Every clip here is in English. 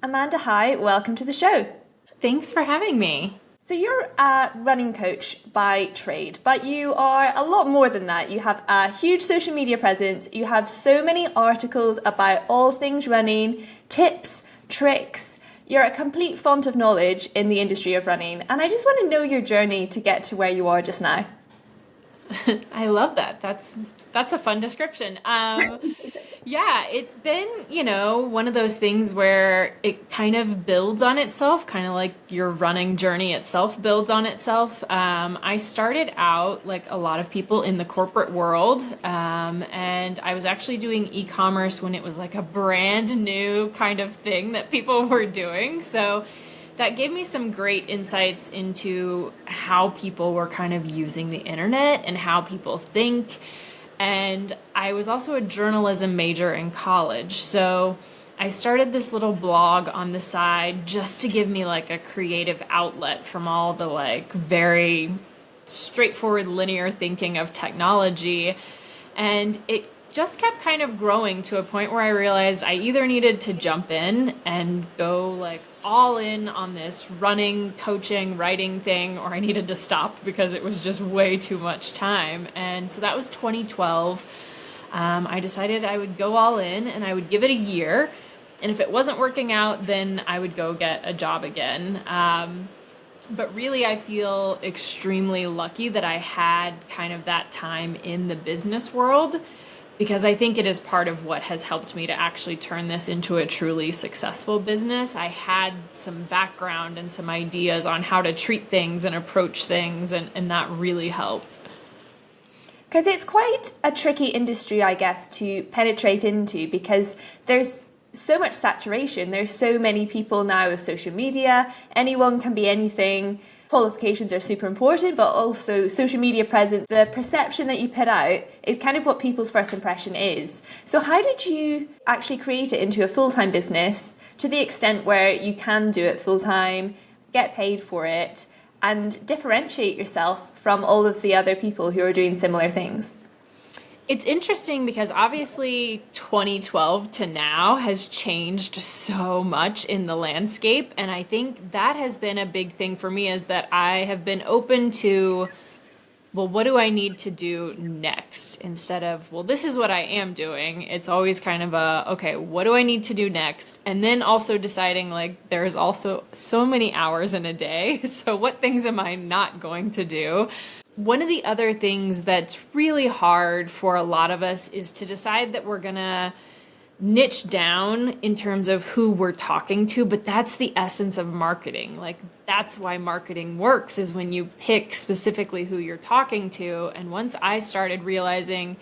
Amanda, hi, welcome to the show. Thanks for having me. So, you're a running coach by trade, but you are a lot more than that. You have a huge social media presence, you have so many articles about all things running, tips, tricks. You're a complete font of knowledge in the industry of running, and I just want to know your journey to get to where you are just now. I love that. That's a fun description. Yeah, it's been, one of those things where it kind of builds on itself, kind of like your running journey itself builds on itself. I started out like a lot of people in the corporate world, and I was actually doing e-commerce when it was like a brand new kind of thing that people were doing. So that gave me some great insights into how people were kind of using the internet and how people think. And I was also a journalism major in college. So I started this little blog on the side just to give me like a creative outlet from all the like very straightforward linear thinking of technology. And it just kept kind of growing to a point where I realized I either needed to jump in and go like all in on this running, coaching, writing thing, or I needed to stop because it was just way too much time. And so that was 2012. I decided I would go all in and I would give it a year. And if it wasn't working out, then I would go get a job again. But really, I feel extremely lucky that I had kind of that time in the business world because I think it is part of what has helped me to actually turn this into a truly successful business. I had some background and some ideas on how to treat things and approach things, and that really helped. Because it's quite a tricky industry, I guess, to penetrate into because there's so much saturation. There's so many people now with social media. Anyone can be anything. Qualifications are super important, but also social media presence, the perception that you put out is kind of what people's first impression is. So how did you actually create it into a full-time business to the extent where you can do it full-time, get paid for it, and differentiate yourself from all of the other people who are doing similar things? It's interesting because obviously 2012 to now has changed so much in the landscape. And I think that has been a big thing for me is that I have been open to, well, what do I need to do next? Instead of, well, this is what I am doing. It's always kind of a, okay, what do I need to do next? And then also deciding like there's also so many hours in a day. So what things am I not going to do? One of the other things that's really hard for a lot of us is to decide that we're going to niche down in terms of who we're talking to, but that's the essence of marketing. Like that's why marketing works is when you pick specifically who you're talking to. And once I started realizing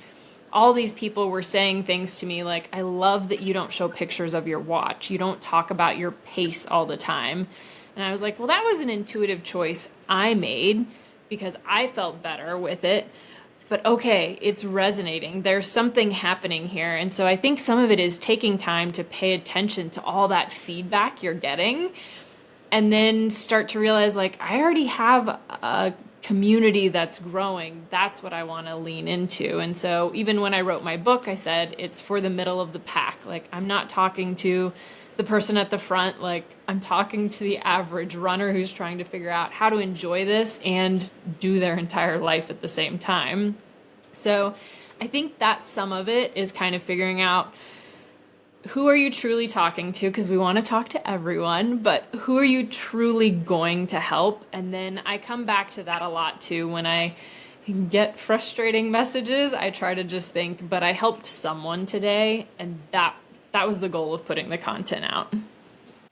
all these people were saying things to me like, I love that you don't show pictures of your watch. You don't talk about your pace all the time. And I was like, well, that was an intuitive choice I made because I felt better with it. But okay, it's resonating. There's something happening here. And so I think some of it is taking time to pay attention to all that feedback you're getting and then start to realize like, I already have a community that's growing. That's what I want to lean into. And so even when I wrote my book, I said it's for the middle of the pack. Like I'm not talking to the person at the front, like I'm talking to the average runner who's trying to figure out how to enjoy this and do their entire life at the same time. So I think that some of it is kind of figuring out who are you truly talking to? Because we want to talk to everyone, but who are you truly going to help? And then I come back to that a lot too. When I get frustrating messages, I try to just think, but I helped someone today. And that was the goal of putting the content out.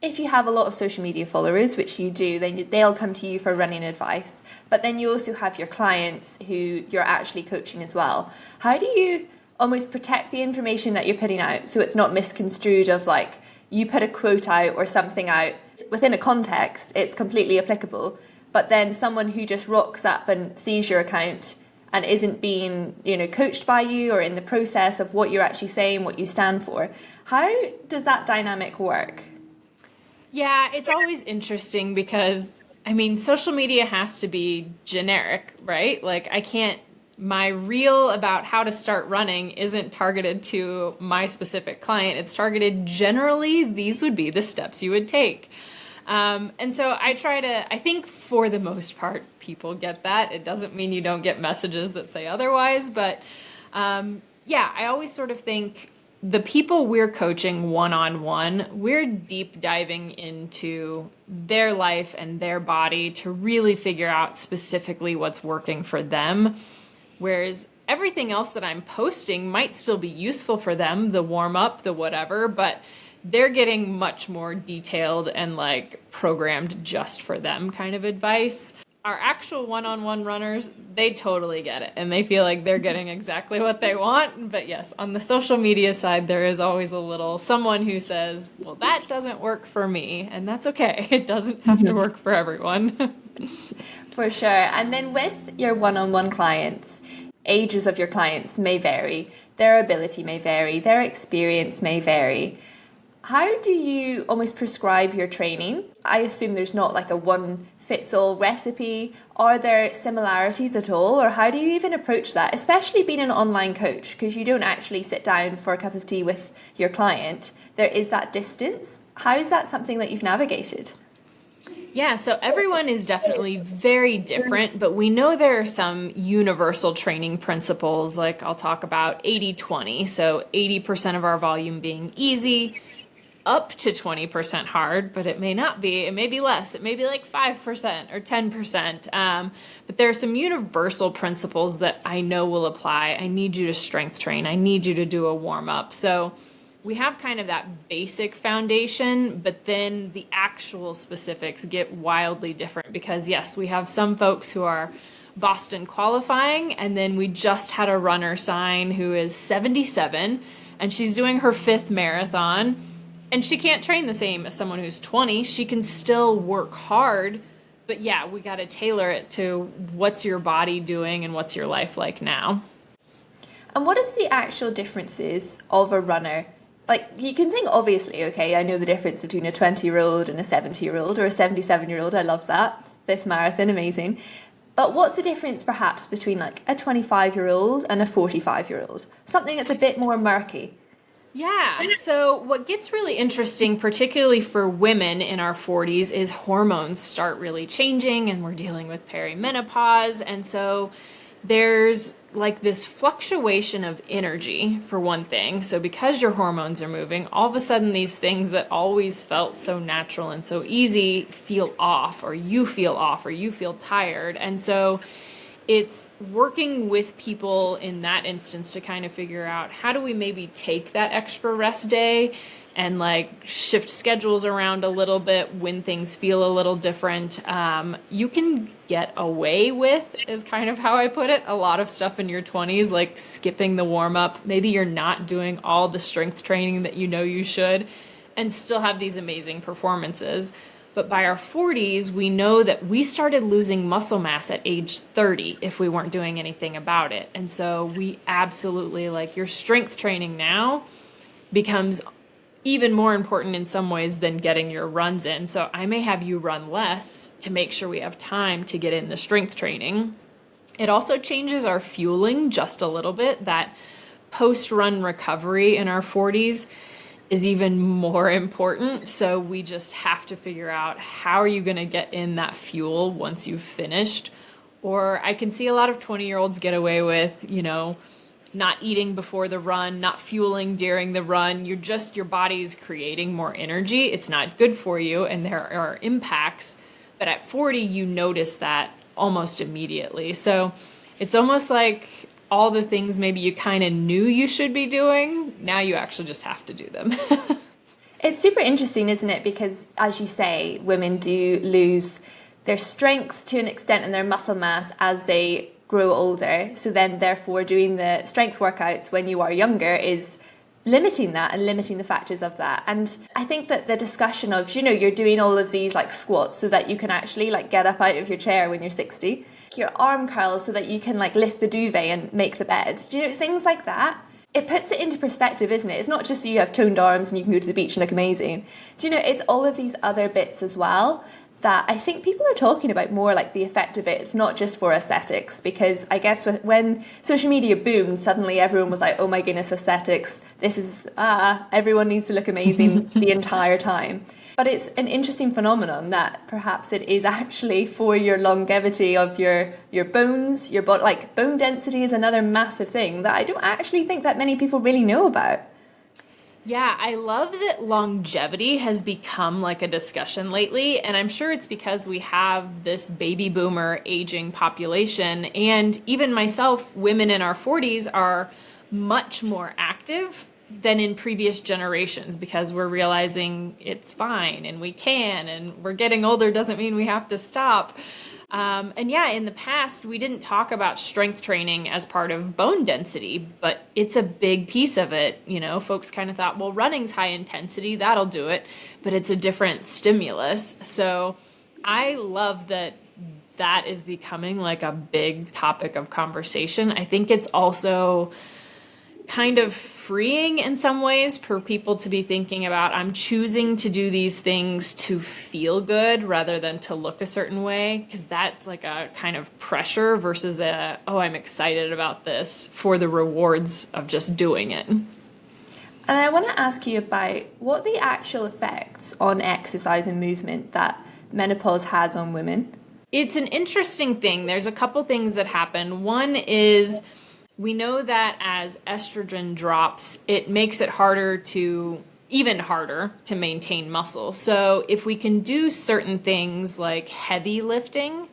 If you have a lot of social media followers, which you do, then they'll come to you for running advice. But then you also have your clients who you're actually coaching as well. How do you almost protect the information that you're putting out so it's not misconstrued of like you put a quote out or something out within a context, it's completely applicable. But then someone who just rocks up and sees your account and isn't being, coached by you or in the process of what you're actually saying, what you stand for. How does that dynamic work? Yeah, it's always interesting because, I mean, social media has to be generic, right? Like, I can't my reel about how to start running isn't targeted to my specific client. It's targeted generally, these would be the steps you would take. And so I think for the most part, people get that. It doesn't mean you don't get messages that say otherwise, but yeah, I always sort of think the people we're coaching one-on-one, we're deep diving into their life and their body to really figure out specifically what's working for them. Whereas everything else that I'm posting might still be useful for them, the warm up, the whatever, but they're getting much more detailed and like programmed just for them kind of advice. Our actual one-on-one runners, they totally get it and they feel like they're getting exactly what they want. But yes, on the social media side, there is always a little someone who says, well, that doesn't work for me. And that's okay. It doesn't have to work for everyone. For sure. And then with your one-on-one clients, ages of your clients may vary, their ability may vary, their experience may vary. How do you almost prescribe your training? I assume there's not like a one-fits-all recipe. Are there similarities at all? Or how do you even approach that? Especially being an online coach, because you don't actually sit down for a cup of tea with your client. There is that distance. How is that something that you've navigated? Yeah, so everyone is definitely very different, but we know there are some universal training principles, like I'll talk about 80-20. So 80% of our volume being easy, up to 20% hard, but it may not be. It may be less. It may be like 5% or 10%. But there are some universal principles that I know will apply. I need you to strength train. I need you to do a warm up. So we have kind of that basic foundation, but then the actual specifics get wildly different because yes, we have some folks who are Boston qualifying, and then we just had a runner sign who is 77 and she's doing her 5th marathon. And she can't train the same as someone who's 20. She can still work hard. But yeah, we got to tailor it to what's your body doing and what's your life like now. And what is the actual differences of a runner? Like, you can think, obviously, okay, I know the difference between a 20-year-old and a 70-year-old or a 77-year-old. I love that. 5th marathon, amazing. But what's the difference perhaps between like a 25-year-old and a 45-year-old? Something that's a bit more murky. Yeah. So what gets really interesting, particularly for women in our 40s, is hormones start really changing and we're dealing with perimenopause. And so there's like this fluctuation of energy for one thing. So because your hormones are moving, all of a sudden these things that always felt so natural and so easy feel off, or you feel tired. And so it's working with people in that instance to kind of figure out how do we maybe take that extra rest day and like shift schedules around a little bit when things feel a little different. You can get away with, is kind of how I put it, a lot of stuff in your 20s, like skipping the warm up. Maybe you're not doing all the strength training that you know you should and still have these amazing performances. But by our 40s, we know that we started losing muscle mass at age 30 if we weren't doing anything about it. And so we absolutely, like, your strength training now becomes even more important in some ways than getting your runs in. So I may have you run less to make sure we have time to get in the strength training. It also changes our fueling just a little bit. That post-run recovery in our 40s is even more important. So we just have to figure out, how are you going to get in that fuel once you've finished? Or I can see a lot of 20-year-olds get away with, not eating before the run, not fueling during the run. Your body's creating more energy. It's not good for you, and there are impacts. But at 40, you notice that almost immediately. So it's almost like all the things maybe you kind of knew you should be doing, now you actually just have to do them. It's super interesting, isn't it? Because, as you say, women do lose their strength to an extent and their muscle mass as they grow older. So then, therefore, doing the strength workouts when you are younger is limiting that and limiting the factors of that. And I think that the discussion of, you're doing all of these like squats so that you can actually like get up out of your chair when you're 60, your arm curls so that you can like lift the duvet and make the bed. Things like that. It puts it into perspective, isn't it? It's not just so you have toned arms and you can go to the beach and look amazing. It's all of these other bits as well. that I think people are talking about more, like the effect of it. It's not just for aesthetics, because I guess when social media boomed, suddenly everyone was like, oh my goodness, aesthetics. This is, everyone needs to look amazing the entire time. But it's an interesting phenomenon that perhaps it is actually for your longevity of your bones, your body. Like bone density is another massive thing that I don't actually think that many people really know about. Yeah, I love that longevity has become like a discussion lately. And I'm sure it's because we have this baby boomer aging population. And even myself, women in our 40s are much more active than in previous generations because we're realizing it's fine and we can, and we're getting older doesn't mean we have to stop. And yeah, in the past, we didn't talk about strength training as part of bone density, but it's a big piece of it. You know, folks kind of thought, well, running's high intensity, that'll do it, but it's a different stimulus. So I love that that is becoming like a big topic of conversation. I think it's also kind of freeing in some ways for people to be thinking about, I'm choosing to do these things to feel good rather than to look a certain way, because that's like a kind of pressure versus oh, I'm excited about this for the rewards of just doing it. And I want to ask you about what the actual effects on exercise and movement that menopause has on women. It's an interesting thing. There's a couple things that happen. One is we know that as estrogen drops, it makes it even harder to maintain muscle. So if we can do certain things like heavy lifting,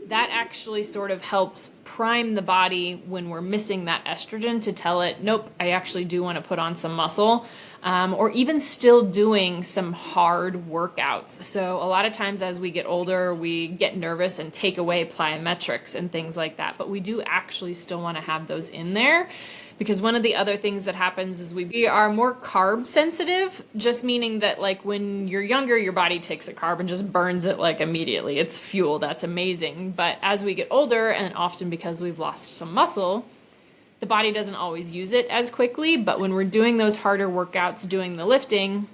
that actually sort of helps prime the body when we're missing that estrogen to tell it, nope, I actually do want to put on some muscle. Or even still doing some hard workouts. So a lot of times as we get older, we get nervous and take away plyometrics and things like that. But we do actually still want to have those in there, because one of the other things that happens is we are more carb sensitive, just meaning that like when you're younger, your body takes a carb and just burns it like immediately. It's fuel. That's amazing. But as we get older, and often because we've lost some muscle, the body doesn't always use it as quickly, but when we're doing those harder workouts, doing the lifting,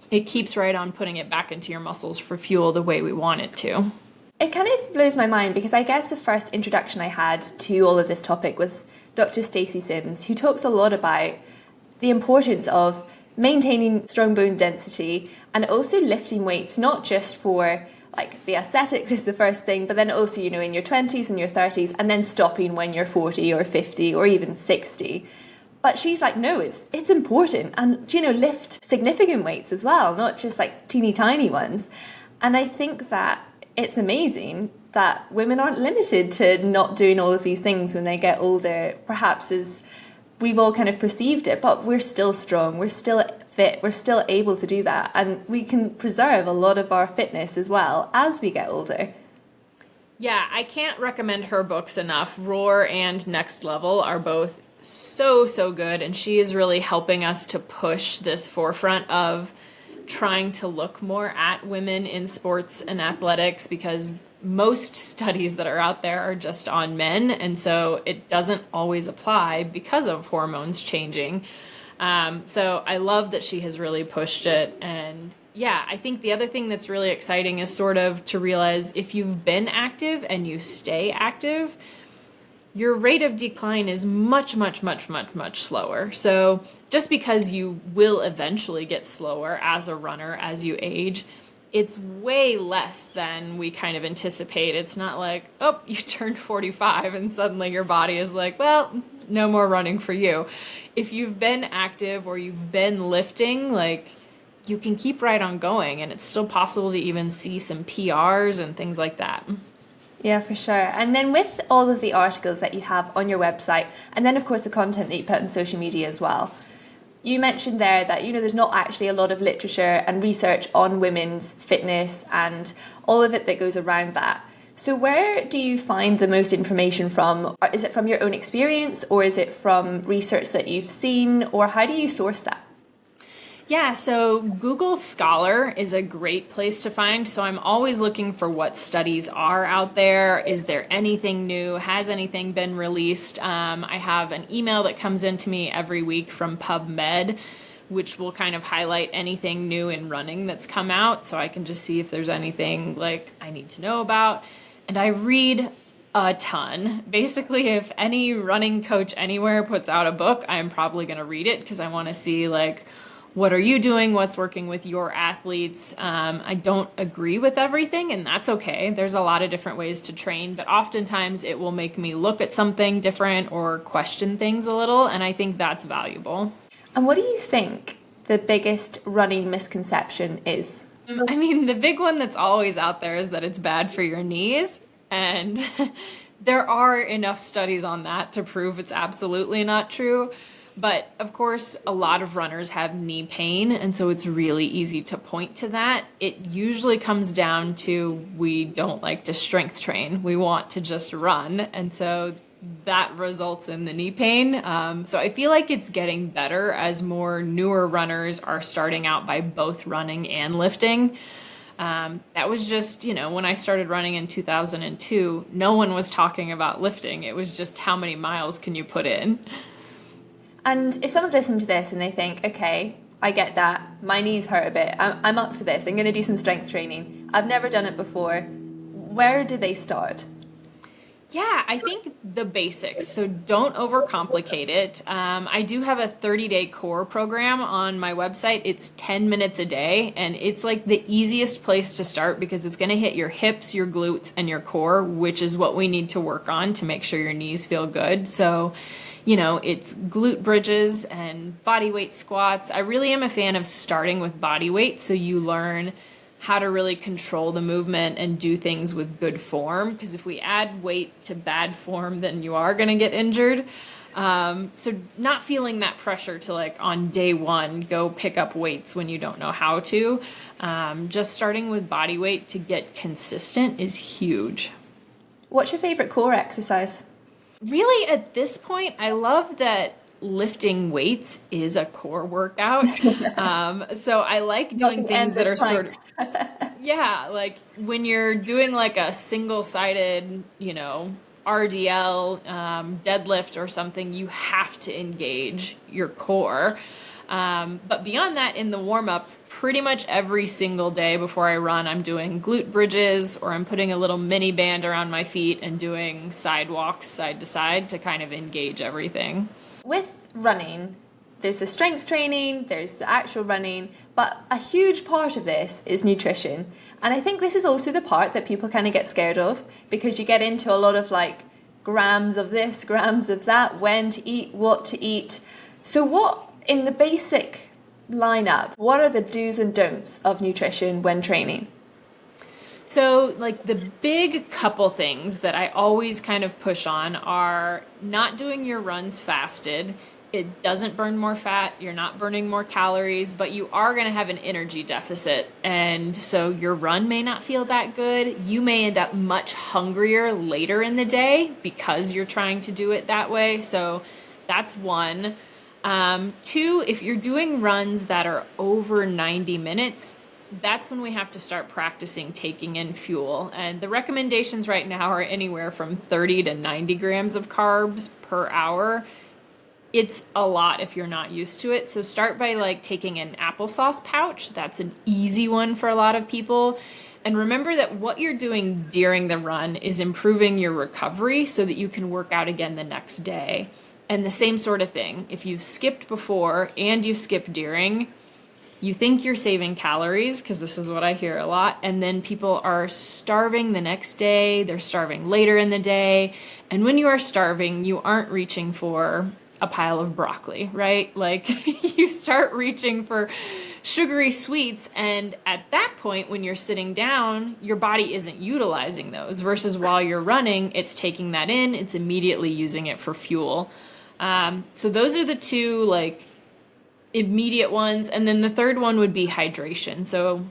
it keeps right on putting it back into your muscles for fuel the way we want it to. It kind of blows my mind because I guess the first introduction I had to all of this topic was Dr. Stacey Sims, who talks a lot about the importance of maintaining strong bone density and also lifting weights, not just for like the aesthetics is the first thing, but then also, you know, in your 20s and your 30s, and then stopping when you're 40 or 50 or even 60. But she's like, no, it's important. And, you know, lift significant weights as well, not just like teeny tiny ones. And I think that it's amazing that women aren't limited to not doing all of these things when they get older, perhaps as we've all kind of perceived it, but we're still strong, we're still fit, we're still able to do that, and we can preserve a lot of our fitness as well as we get older. Yeah, I can't recommend her books enough. Roar and Next Level are both so good, and she is really helping us to push this forefront of trying to look more at women in sports and athletics, because most studies that are out there are just on men, and so it doesn't always apply because of hormones changing. So I love that she has really pushed it. And yeah, I think the other thing that's really exciting is sort of to realize if you've been active and you stay active, your rate of decline is much slower. So just because you will eventually get slower as a runner as you age, it's way less than we kind of anticipate. It's not like, oh, you turned 45 and suddenly your body is like, well, no more running for you. If you've been active or you've been lifting, like you can keep right on going, and it's still possible to even see some PRs and things like that. Yeah, for sure. And then with all of the articles that you have on your website, and then of course the content that you put on social media as well, you mentioned there that, you know, there's not actually a lot of literature and research on women's fitness and all of it that goes around that. So where do you find the most information from? Is it from your own experience, or is it from research that you've seen, or how do you source that? Yeah, so Google Scholar is a great place to find. So I'm always looking for what studies are out there. Is there anything new? Has anything been released? I have an email that comes into me every week from PubMed, which will kind of highlight anything new in running that's come out. So I can just see if there's anything like I need to know about. And I read a ton. Basically, if any running coach anywhere puts out a book, I'm probably going to read it because I want to see like, what are you doing? What's working with your athletes? I don't agree with everything, and that's okay. There's a lot of different ways to train, but oftentimes it will make me look at something different or question things a little, and I think that's valuable. And what do you think the biggest running misconception is? I mean, the big one that's always out there is that it's bad for your knees, and there are enough studies on that to prove it's absolutely not true. But of course, a lot of runners have knee pain, and so it's really easy to point to that. It usually comes down to we don't like to strength train. We want to just run, and so that results in the knee pain. So I feel like it's getting better as more newer runners are starting out by both running and lifting. That was just, when I started running in 2002, no one was talking about lifting. It was just how many miles can you put in? And if someone's listening to this and they think, okay, I get that, my knees hurt a bit, I'm up for this, I'm going to do some strength training, I've never done it before, where do they start? Yeah, I think the basics. So don't overcomplicate it. I do have a 30-day core program on my website. It's 10 minutes a day, and it's like the easiest place to start because it's going to hit your hips, your glutes, and your core, which is what we need to work on to make sure your knees feel good. So it's glute bridges and body weight squats. I really am a fan of starting with body weight so you learn how to really control the movement and do things with good form. Because if we add weight to bad form, then you are going to get injured. So not feeling that pressure to like on day one, go pick up weights when you don't know how to. Just starting with body weight to get consistent is huge. What's your favorite core exercise? Really, at this point, I love that lifting weights is a core workout. So I like doing things that are sort of, yeah, like when you're doing like a single-sided, RDL, deadlift or something, you have to engage your core. But beyond that, in the warm-up, pretty much every single day before I run, I'm doing glute bridges or I'm putting a little mini band around my feet and doing sidewalks side to side to kind of engage everything. With running, there's the strength training, there's the actual running, but a huge part of this is nutrition. And I think this is also the part that people kind of get scared of because you get into a lot of like grams of this, grams of that, when to eat, what to eat. So what, in the basic lineup, what are the do's and don'ts of nutrition when training? So, like, the big couple things that I always kind of push on are not doing your runs fasted. It doesn't burn more fat, you're not burning more calories, but you are going to have an energy deficit. And so your run may not feel that good. You may end up much hungrier later in the day because you're trying to do it that way. So that's one. Two, if you're doing runs that are over 90 minutes, that's when we have to start practicing taking in fuel. And the recommendations right now are anywhere from 30 to 90 grams of carbs per hour. It's a lot if you're not used to it. So start by like taking an applesauce pouch. That's an easy one for a lot of people. And remember that what you're doing during the run is improving your recovery so that you can work out again the next day. And the same sort of thing. If you've skipped before and you skip during, you think you're saving calories, because this is what I hear a lot, and then people are starving the next day, they're starving later in the day, and when you are starving, you aren't reaching for a pile of broccoli, right? Like you start reaching for sugary sweets, and at that point, when you're sitting down, your body isn't utilizing those, versus while you're running, it's taking that in, it's immediately using it for fuel. So those are the two like immediate ones. And then the third one would be hydration. So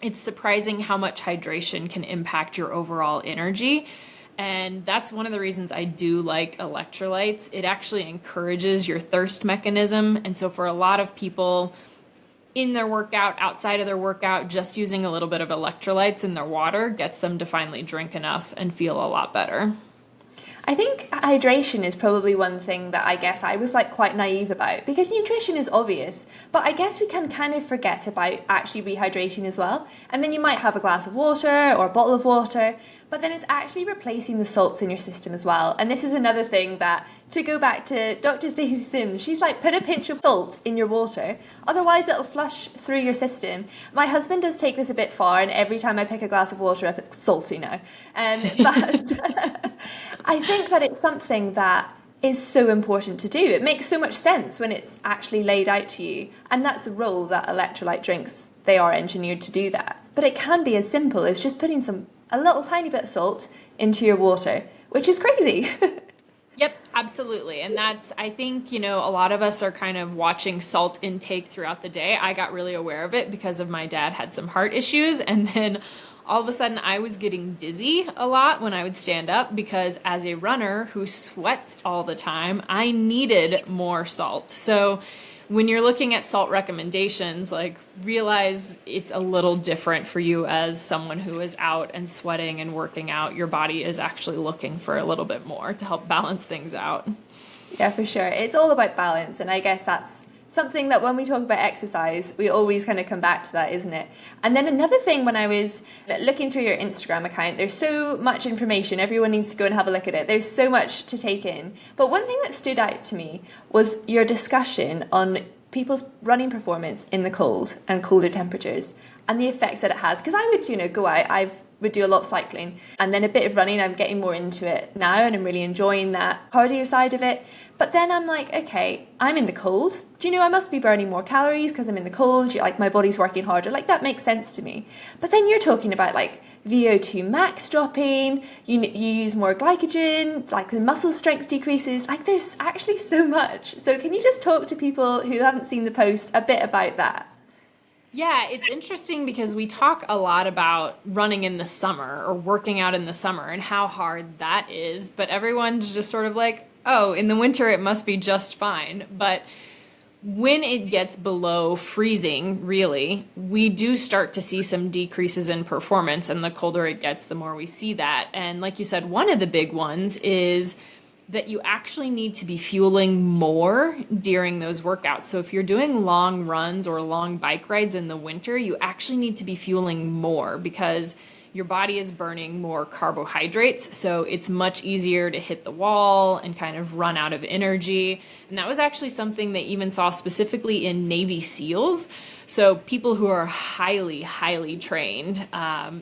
it's surprising how much hydration can impact your overall energy. And that's one of the reasons I do like electrolytes. It actually encourages your thirst mechanism. And so for a lot of people in their workout, outside of their workout, just using a little bit of electrolytes in their water gets them to finally drink enough and feel a lot better. I think hydration is probably one thing that I guess I was like quite naive about because nutrition is obvious, but I guess we can kind of forget about actually rehydration as well. And then you might have a glass of water or a bottle of water, but then it's actually replacing the salts in your system as well. And this is another thing that, to go back to Dr. Stacey Sims, she's like, put a pinch of salt in your water, otherwise it'll flush through your system. My husband does take this a bit far, and every time I pick a glass of water up, it's salty now. But I think that it's something that is so important to do. It makes so much sense when it's actually laid out to you. And that's the role that electrolyte drinks, they are engineered to do that. But it can be as simple as just putting a little tiny bit of salt into your water, which is crazy. Yep, absolutely. And that's, I think, a lot of us are kind of watching salt intake throughout the day. I got really aware of it because of my dad had some heart issues. And then all of a sudden I was getting dizzy a lot when I would stand up because as a runner who sweats all the time, I needed more salt. So when you're looking at salt recommendations, like realize it's a little different for you as someone who is out and sweating and working out. Your body is actually looking for a little bit more to help balance things out. Yeah, for sure. It's all about balance. And I guess that's something that when we talk about exercise, we always kind of come back to that, isn't it? And then another thing, when I was looking through your Instagram account, there's so much information. Everyone needs to go and have a look at it. There's so much to take in. But one thing that stood out to me was your discussion on people's running performance in the cold and colder temperatures and the effects that it has. Because I would, go out, I would do a lot of cycling and then a bit of running. I'm getting more into it now and I'm really enjoying that cardio side of it. But then I'm like, okay, I'm in the cold. Do you know I must be burning more calories because I'm in the cold? Like my body's working harder. Like that makes sense to me. But then you're talking about like VO2 max dropping, you use more glycogen, like the muscle strength decreases. Like there's actually so much. So can you just talk to people who haven't seen the post a bit about that? Yeah, it's interesting because we talk a lot about running in the summer or working out in the summer and how hard that is. But everyone's just sort of like, oh, in the winter it must be just fine. But when it gets below freezing, really, we do start to see some decreases in performance. And the colder it gets, the more we see that. And like you said, one of the big ones is that you actually need to be fueling more during those workouts. So if you're doing long runs or long bike rides in the winter, you actually need to be fueling more because your body is burning more carbohydrates. So it's much easier to hit the wall and kind of run out of energy. And that was actually something they even saw specifically in Navy SEALs. So people who are highly, highly trained.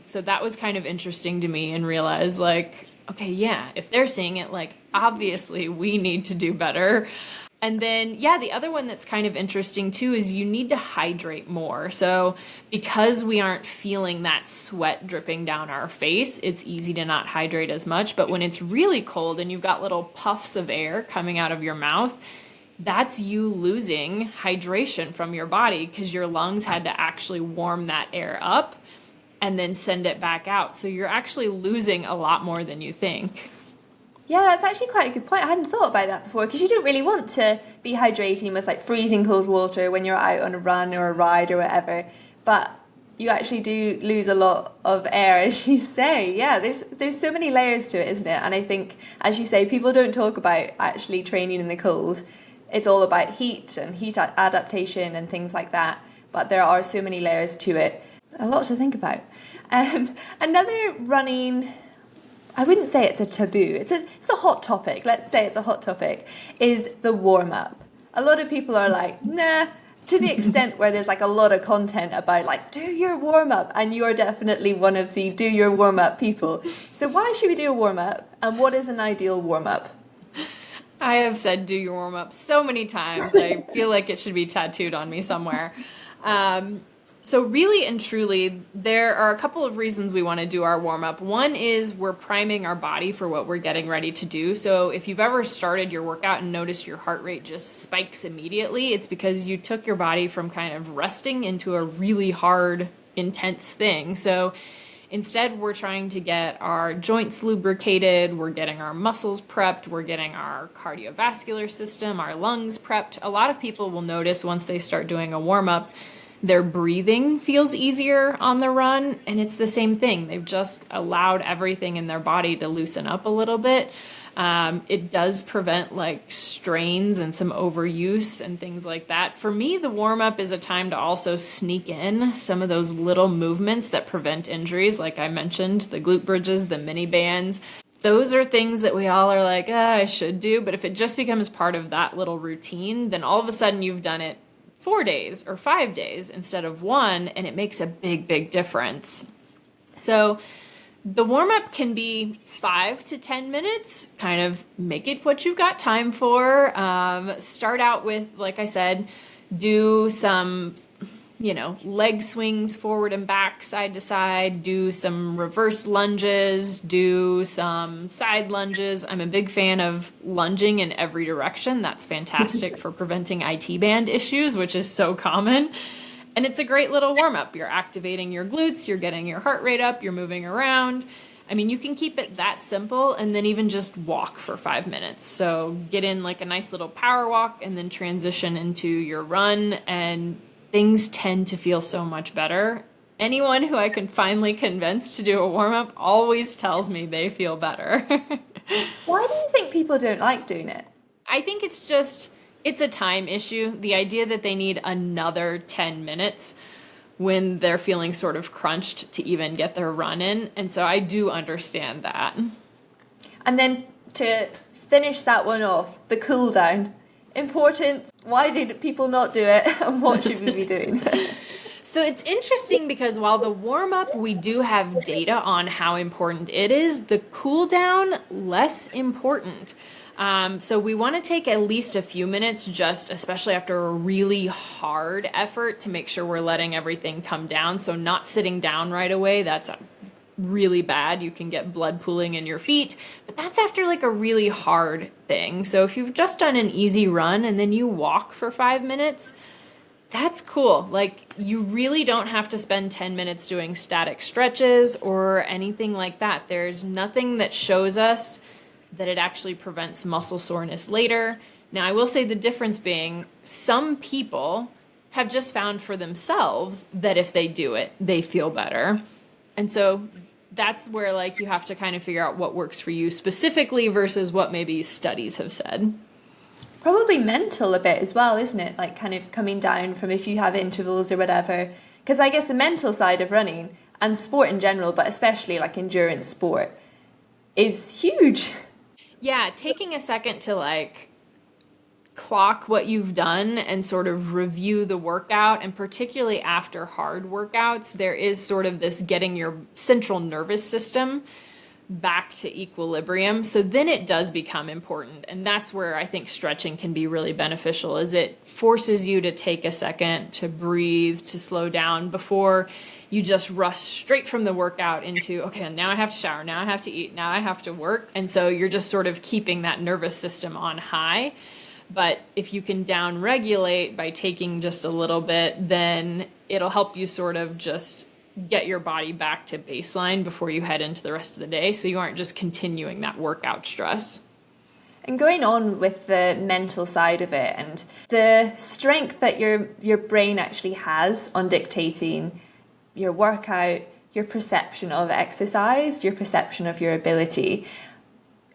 So that was kind of interesting to me and realize like, okay, yeah, if they're seeing it, like, obviously we need to do better. And then, yeah, the other one that's kind of interesting too is you need to hydrate more. So because we aren't feeling that sweat dripping down our face, it's easy to not hydrate as much. But when it's really cold and you've got little puffs of air coming out of your mouth, that's you losing hydration from your body because your lungs had to actually warm that air up and then send it back out. So you're actually losing a lot more than you think. Yeah, that's actually quite a good point. I hadn't thought about that before because you don't really want to be hydrating with like freezing cold water when you're out on a run or a ride or whatever. But you actually do lose a lot of air, as you say. Yeah, there's so many layers to it, isn't it? And I think, as you say, people don't talk about actually training in the cold. It's all about heat and heat adaptation and things like that. But there are so many layers to it. A lot to think about. Another running, I wouldn't say it's a taboo, it's a hot topic, let's say it's a hot topic, is the warm-up. A lot of people are like, nah, to the extent where there's like a lot of content about like, do your warm-up, and you're definitely one of the do your warm-up people. So why should we do a warm-up, and what is an ideal warm-up? I have said do your warm-up so many times, I feel like it should be tattooed on me somewhere. So really and truly, there are a couple of reasons we want to do our warm-up. One is we're priming our body for what we're getting ready to do. So if you've ever started your workout and noticed your heart rate just spikes immediately, it's because you took your body from kind of resting into a really hard, intense thing. So instead, we're trying to get our joints lubricated, we're getting our muscles prepped, we're getting our cardiovascular system, our lungs prepped. A lot of people will notice once they start doing a warm-up Their breathing feels easier on the run, and it's the same thing. They've just allowed everything in their body to loosen up a little bit. It does prevent like strains and some overuse and things like that. For me, the warm up is a time to also sneak in some of those little movements that prevent injuries. Like I mentioned, the glute bridges, the mini bands. Those are things that we all are like, I should do. But if it just becomes part of that little routine, then all of a sudden you've done it 4 days or 5 days instead of one, and it makes a big, big difference. So the warm up can be 5 to 10 minutes, kind of make it what you've got time for. Start out with, like I said, do some, leg swings forward and back, side to side, do some reverse lunges, do some side lunges. I'm a big fan of lunging in every direction. That's fantastic for preventing IT band issues, which is so common. And it's a great little warm up. You're activating your glutes, you're getting your heart rate up, you're moving around. I mean, you can keep it that simple and then even just walk for 5 minutes. So get in like a nice little power walk and then transition into your run, and things tend to feel so much better. Anyone who I can finally convince to do a warm up always tells me they feel better. Why do you think people don't like doing it? I think it's a time issue. The idea that they need another 10 minutes when they're feeling sort of crunched to even get their run in. And so I do understand that. And then to finish that one off, the cool down. Important. Why did people not do it? And what should we be doing? So it's interesting because while the warm up, we do have data on how important it is, the cool down, less important. So we want to take at least a few minutes, just especially after a really hard effort, to make sure we're letting everything come down. So not sitting down right away, that's really bad. You can get blood pooling in your feet, but that's after like a really hard thing. So if you've just done an easy run and then you walk for 5 minutes, that's cool. Like, you really don't have to spend 10 minutes doing static stretches or anything like that. There's nothing that shows us that it actually prevents muscle soreness later. Now, I will say the difference being some people have just found for themselves that if they do it, they feel better. And so that's where like you have to kind of figure out what works for you specifically versus what maybe studies have said. Probably mental a bit as well, isn't it? Like kind of coming down from if you have intervals or whatever. Because I guess the mental side of running and sport in general, but especially like endurance sport, is huge. Yeah, taking a second to like clock what you've done and sort of review the workout, and particularly after hard workouts, there is sort of this getting your central nervous system back to equilibrium. So then it does become important. And that's where I think stretching can be really beneficial, is it forces you to take a second to breathe, to slow down before you just rush straight from the workout into, okay, now I have to shower, now I have to eat, now I have to work. And so you're just sort of keeping that nervous system on high. But if you can down regulate by taking just a little bit, then it'll help you sort of just get your body back to baseline before you head into the rest of the day, so you aren't just continuing that workout stress. And going on with the mental side of it and the strength that your brain actually has on dictating your workout, your perception of exercise, your perception of your ability.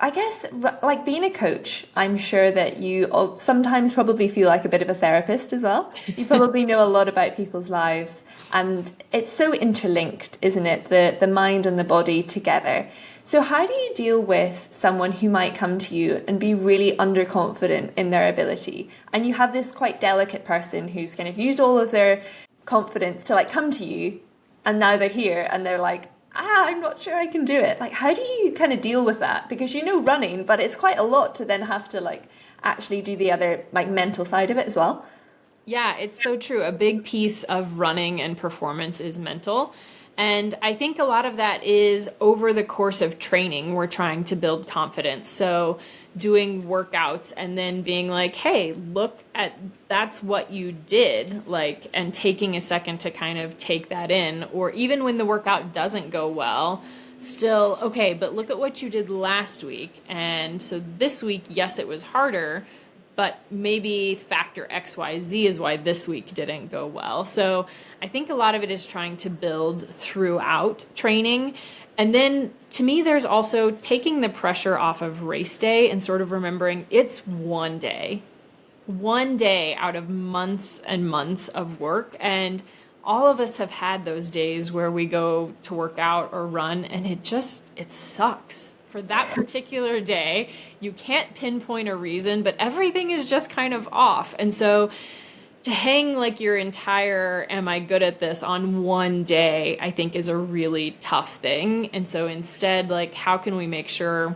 I guess, like being a coach, I'm sure that you sometimes probably feel like a bit of a therapist as well. You probably know a lot about people's lives, and it's so interlinked, isn't it? The mind and the body together. So how do you deal with someone who might come to you and be really underconfident in their ability? And you have this quite delicate person who's kind of used all of their confidence to like come to you, and now they're here and they're like, I'm not sure I can do it. Like, how do you kind of deal with that? Because you know running, but it's quite a lot to then have to like actually do the other like mental side of it as well. Yeah, it's so true. A big piece of running and performance is mental. And I think a lot of that is over the course of training, we're trying to build confidence. So doing workouts and then being like, hey, look at that's what you did, like, and taking a second to kind of take that in. Or even when the workout doesn't go well, still, okay, but look at what you did last week. And so this week, yes, it was harder, but maybe factor XYZ is why this week didn't go well. So I think a lot of it is trying to build throughout training. And then to me, there's also taking the pressure off of race day and sort of remembering it's one day out of months and months of work. And all of us have had those days where we go to work out or run and it sucks. For that particular day, you can't pinpoint a reason, but everything is just kind of off. And so to hang like your entire am I good at this on one day, I think is a really tough thing. And so instead, like, how can we make sure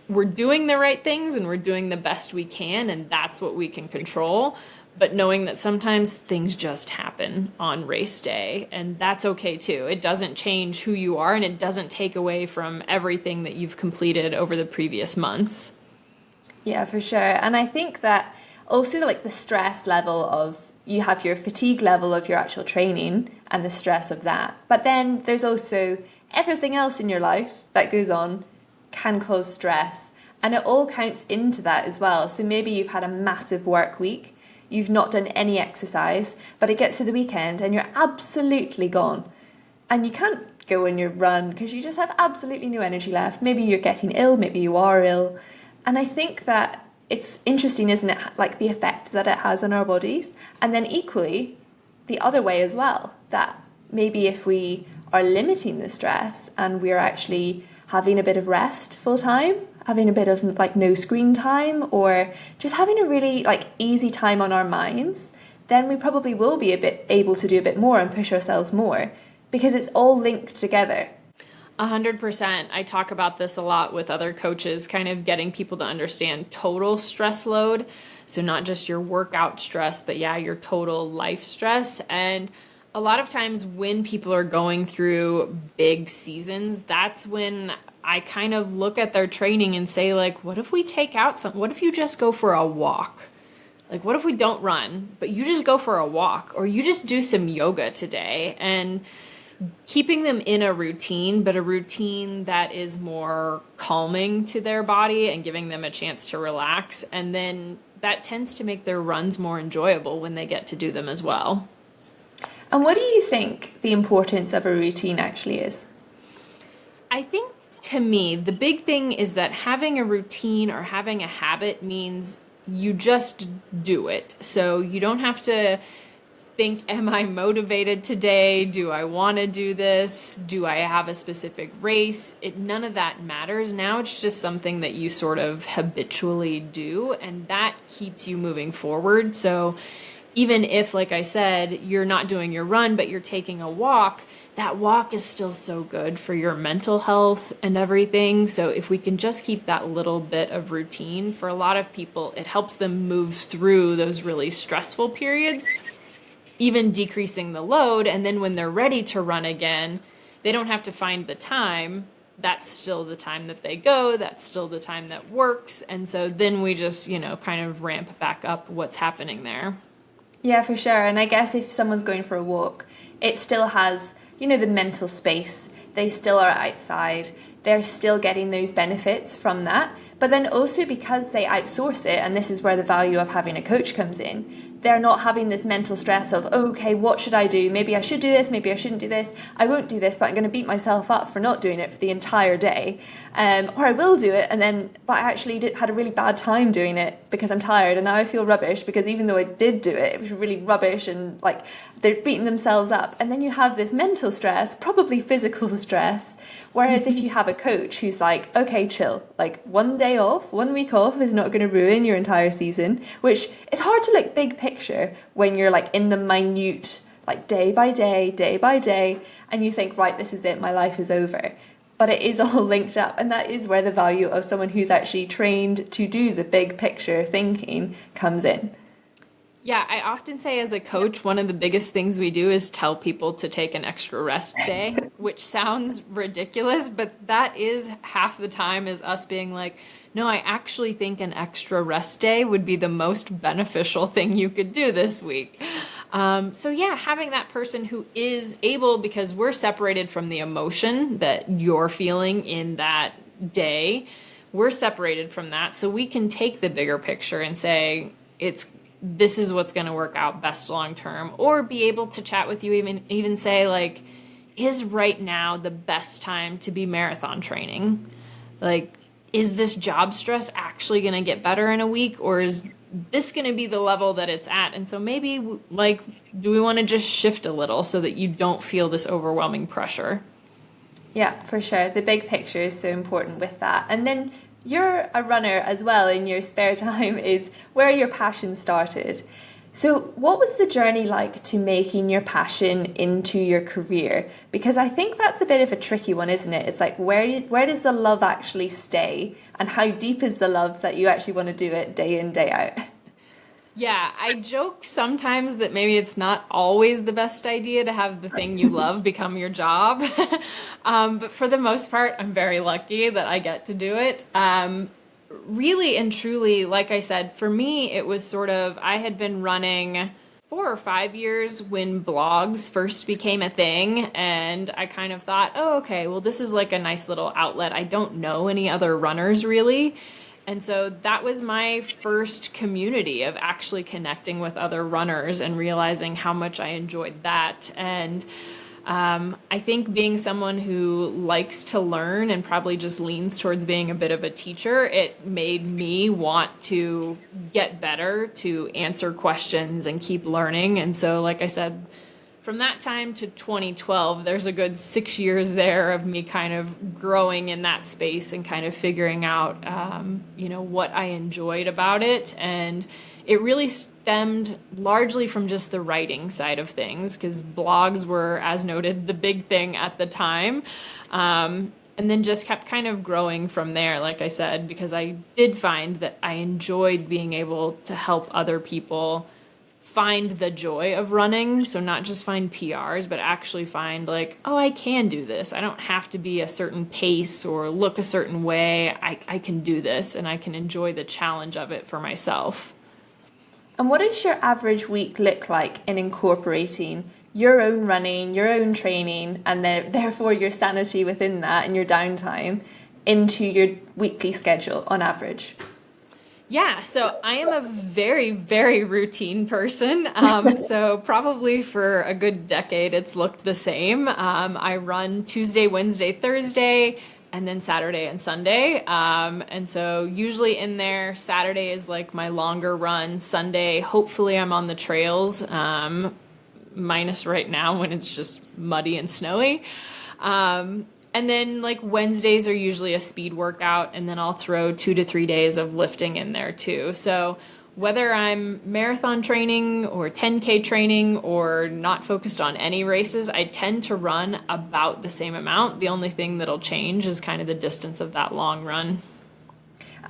we're doing the right things and we're doing the best we can, and that's what we can control, but knowing that sometimes things just happen on race day, and that's okay too. It doesn't change who you are, and it doesn't take away from everything that you've completed over the previous months. Yeah, for sure. And I think that also like the stress level of, you have your fatigue level of your actual training and the stress of that, but then there's also everything else in your life that goes on can cause stress, and it all counts into that as well. So maybe you've had a massive work week, you've not done any exercise, but it gets to the weekend and you're absolutely gone and you can't go on your run because you just have absolutely no energy left. Maybe you're getting ill, maybe you are ill. And I think that it's interesting, isn't it, like the effect that it has on our bodies, and then equally the other way as well, that maybe if we are limiting the stress and we're actually having a bit of rest full time, having a bit of like no screen time, or just having a really like easy time on our minds, then we probably will be a bit able to do a bit more and push ourselves more, because it's all linked together. 100%. I talk about this a lot with other coaches, kind of getting people to understand total stress load. So not just your workout stress, but yeah, your total life stress. And a lot of times when people are going through big seasons, that's when I kind of look at their training and say, like, what if we take out what if you just go for a walk? Like, what if we don't run, but you just go for a walk, or you just do some yoga today? And keeping them in a routine, but a routine that is more calming to their body and giving them a chance to relax. And then that tends to make their runs more enjoyable when they get to do them as well. And what do you think the importance of a routine actually is? I think, to me, the big thing is that having a routine or having a habit means you just do it. So you don't have to think, am I motivated today? Do I want to do this? Do I have a specific race? None of that matters. Now it's just something that you sort of habitually do, and that keeps you moving forward. So even if, like I said, you're not doing your run, but you're taking a walk, that walk is still so good for your mental health and everything. So if we can just keep that little bit of routine, for a lot of people, it helps them move through those really stressful periods, even decreasing the load. And then when they're ready to run again, they don't have to find the time. That's still the time that they go. That's still the time that works. And so then we just, kind of ramp back up what's happening there. Yeah, for sure. And I guess if someone's going for a walk, it still has, the mental space. They still are outside. They're still getting those benefits from that. But then also because they outsource it, and this is where the value of having a coach comes in, they're not having this mental stress of, oh, okay, what should I do? Maybe I should do this, maybe I shouldn't do this. I won't do this, but I'm going to beat myself up for not doing it for the entire day. Or I will do it, but I actually had a really bad time doing it because I'm tired, and now I feel rubbish because even though I did do it, it was really rubbish, and like they're beating themselves up. And then you have this mental stress, probably physical stress. Whereas if you have a coach who's like, okay, chill, like 1 day off, 1 week off is not going to ruin your entire season, which is hard to look big picture when you're like in the minute, like day by day, and you think, right, this is it, my life is over. But it is all linked up, and that is where the value of someone who's actually trained to do the big picture thinking comes in. Yeah, I often say as a coach, one of the biggest things we do is tell people to take an extra rest day, which sounds ridiculous, but that is half the time is us being like, no, I actually think an extra rest day would be the most beneficial thing you could do this week. So yeah, having that person who is able, because we're separated from the emotion that you're feeling in that day, we're separated from that. So we can take the bigger picture and say, this is what's going to work out best long term, or be able to chat with you, even say like, is right now the best time to be marathon training? Like, is this job stress actually going to get better in a week, or is this going to be the level that it's at? And so maybe like, do we want to just shift a little so that you don't feel this overwhelming pressure? Yeah, for sure. The big picture is so important with that. And then you're a runner as well in your spare time is where your passion started. So what was the journey like to making your passion into your career? Because I think that's a bit of a tricky one, isn't it? It's like, where does the love actually stay? And how deep is the love that you actually want to do it day in, day out? Yeah, I joke sometimes that maybe it's not always the best idea to have the thing you love become your job. But for the most part, I'm very lucky that I get to do it. Really and truly, like I said, for me, it was sort of, I had been running 4 or 5 years when blogs first became a thing. And I kind of thought, oh, okay, well, this is like a nice little outlet. I don't know any other runners really. And so that was my first community of actually connecting with other runners and realizing how much I enjoyed that. And I think being someone who likes to learn and probably just leans towards being a bit of a teacher, it made me want to get better, to answer questions and keep learning. And so, like I said, from that time to 2012, there's a good 6 years there of me kind of growing in that space and kind of figuring out, what I enjoyed about it. And it really stemmed largely from just the writing side of things, because blogs were, as noted, the big thing at the time. And then just kept kind of growing from there, like I said, because I did find that I enjoyed being able to help other people find the joy of running. So not just find PRs, but actually find like, oh, I can do this. I don't have to be a certain pace or look a certain way. I can do this, and I can enjoy the challenge of it for myself. And what does your average week look like in incorporating your own running, your own training, and then therefore your sanity within that and your downtime into your weekly schedule on average? Yeah, so I am a very, very routine person. So probably for a good decade, it's looked the same. I run Tuesday, Wednesday, Thursday, and then Saturday and Sunday. And so usually in there, Saturday is like my longer run. Sunday, hopefully I'm on the trails, minus right now when it's just muddy and snowy. And then like Wednesdays are usually a speed workout, and then I'll throw 2 to 3 days of lifting in there too. So whether I'm marathon training or 10K training or not focused on any races, I tend to run about the same amount. The only thing that'll change is kind of the distance of that long run.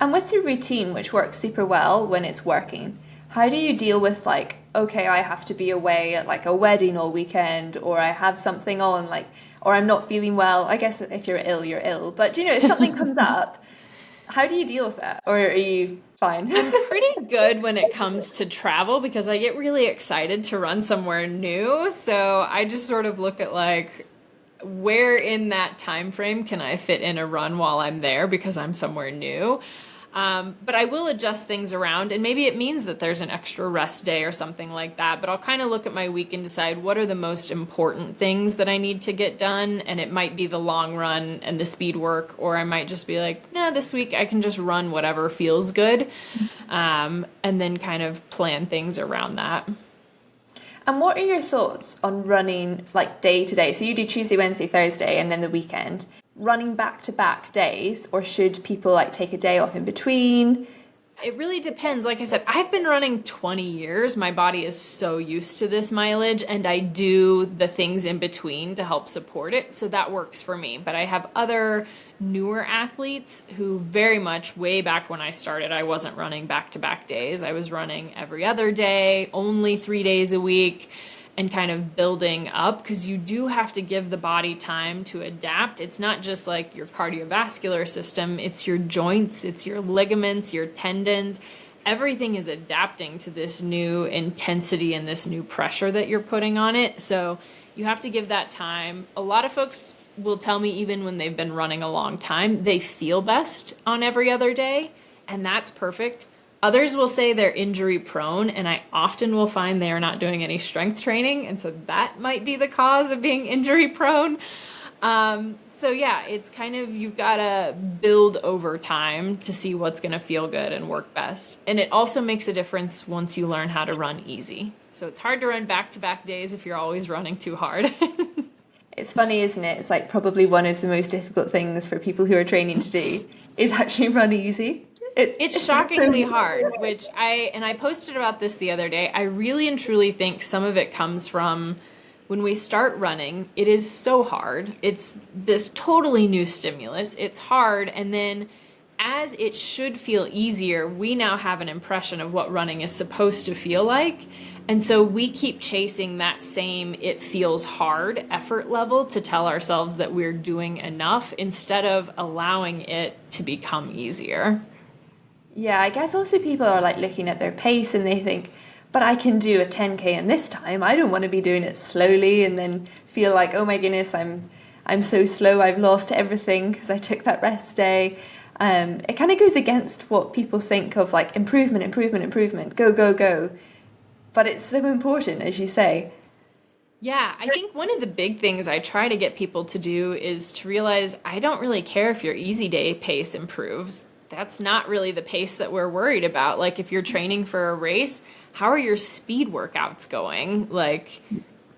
And with your routine, which works super well when it's working, how do you deal with like, okay, I have to be away at like a wedding all weekend, or I have something on like, or I'm not feeling well. I guess if you're ill, you're ill. But if something comes up, how do you deal with that? Or are you fine? I'm pretty good when it comes to travel because I get really excited to run somewhere new. So I just sort of look at like, where in that time frame can I fit in a run while I'm there because I'm somewhere new. But I will adjust things around, and maybe it means that there's an extra rest day or something like that. But I'll kind of look at my week and decide what are the most important things that I need to get done. And it might be the long run and the speed work, or I might just be like, no, this week I can just run whatever feels good. And then kind of plan things around that. And what are your thoughts on running like day to day? So you do Tuesday, Wednesday, Thursday, and then the weekend. Running back to back days, or should people like take a day off in between? It really depends. Like I said, I've been running 20 years. My body is so used to this mileage, and I do the things in between to help support it. So that works for me. But I have other newer athletes who very much way back when I started, I wasn't running back to back days. I was running every other day, only 3 days a week, and kind of building up, because you do have to give the body time to adapt. It's not just like your cardiovascular system, it's your joints, it's your ligaments, your tendons. Everything is adapting to this new intensity and this new pressure that you're putting on it. So you have to give that time. A lot of folks will tell me even when they've been running a long time, they feel best on every other day, and that's perfect. Others will say they're injury prone, and I often will find they are not doing any strength training, and so that might be the cause of being injury prone. So yeah, it's kind of, you've got to build over time to see what's going to feel good and work best. And it also makes a difference once you learn how to run easy. So it's hard to run back-to-back days if you're always running too hard. It's funny, isn't it? It's like probably one of the most difficult things for people who are training to do is actually run easy. It's shockingly hard, which I posted about this the other day. I really and truly think some of it comes from when we start running, it is so hard. It's this totally new stimulus. It's hard. And then as it should feel easier, we now have an impression of what running is supposed to feel like. And so we keep chasing that same it feels hard effort level to tell ourselves that we're doing enough instead of allowing it to become easier. Yeah, I guess also people are like looking at their pace and they think, but I can do a 10K in this time. I don't want to be doing it slowly and then feel like, oh my goodness, I'm so slow. I've lost everything because I took that rest day. It kind of goes against what people think of like improvement, go, go, go. But it's so important, as you say. Yeah, I think one of the big things I try to get people to do is to realize I don't really care if your easy day pace improves. That's not really the pace that we're worried about. Like if you're training for a race, how are your speed workouts going? Like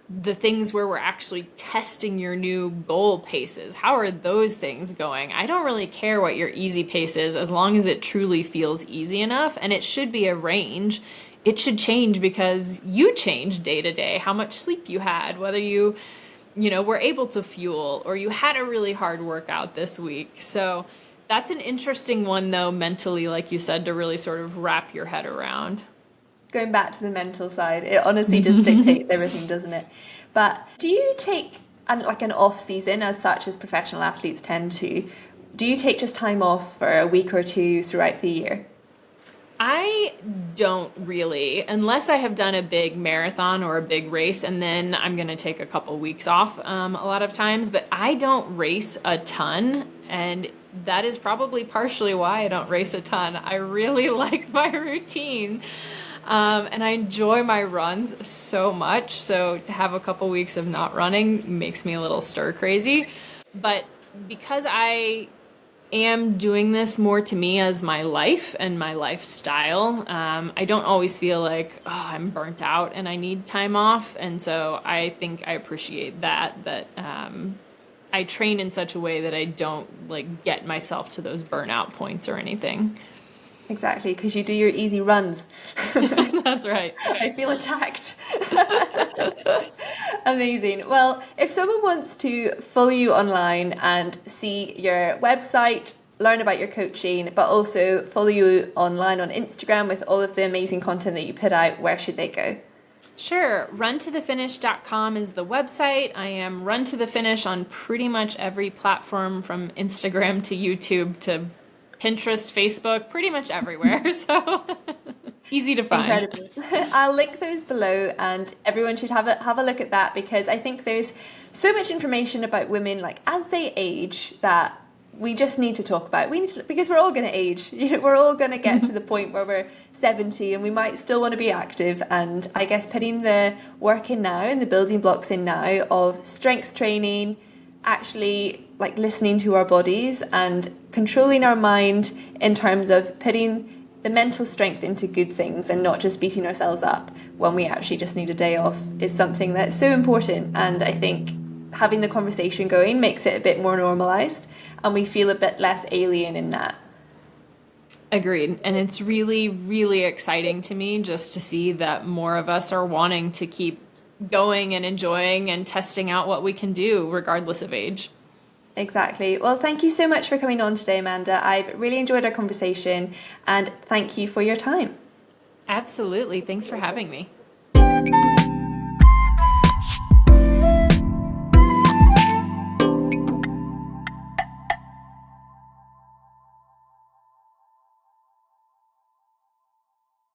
the things where we're actually testing your new goal paces, how are those things going? I don't really care what your easy pace is as long as it truly feels easy enough, and it should be a range. It should change because you change day to day, how much sleep you had, whether you were able to fuel or you had a really hard workout this week. So that's an interesting one though, mentally, like you said, to really sort of wrap your head around. Going back to the mental side, it honestly just dictates everything, doesn't it? But do you take an off season as such as professional athletes tend to? Do you take just time off for a week or two throughout the year? I don't really, unless I have done a big marathon or a big race, and then I'm going to take a couple weeks off a lot of times, but I don't race a ton, and that is probably partially why I don't race a ton. I really like my routine. And I enjoy my runs so much. So to have a couple weeks of not running makes me a little stir crazy. But because I am doing this more to me as my life and my lifestyle, I don't always feel like, oh, I'm burnt out and I need time off. And so I think I appreciate that I train in such a way that I don't like get myself to those burnout points or anything. Exactly, because you do your easy runs. That's right. I feel attacked. Amazing. Well, if someone wants to follow you online and see your website, learn about your coaching, but also follow you online on Instagram with all of the amazing content that you put out, where should they go? Sure. Runtothefinish.com is the website. I am Run to the Finish on pretty much every platform from Instagram to YouTube to Pinterest, Facebook, pretty much everywhere. So easy to find. Incredible. I'll link those below, and everyone should have a look at that, because I think there's so much information about women like as they age that we just need to talk about. Because we're all going to age. We're all going to get to the point where we're 70 and we might still want to be active. And I guess putting the work in now and the building blocks in now of strength training, actually like listening to our bodies and controlling our mind in terms of putting the mental strength into good things and not just beating ourselves up when we actually just need a day off is something that's so important. And I think having the conversation going makes it a bit more normalized and we feel a bit less alien in that. Agreed. And it's really, really exciting to me just to see that more of us are wanting to keep going and enjoying and testing out what we can do regardless of age. Exactly. Well, thank you so much for coming on today, Amanda. I've really enjoyed our conversation and thank you for your time. Absolutely. Thanks for having me.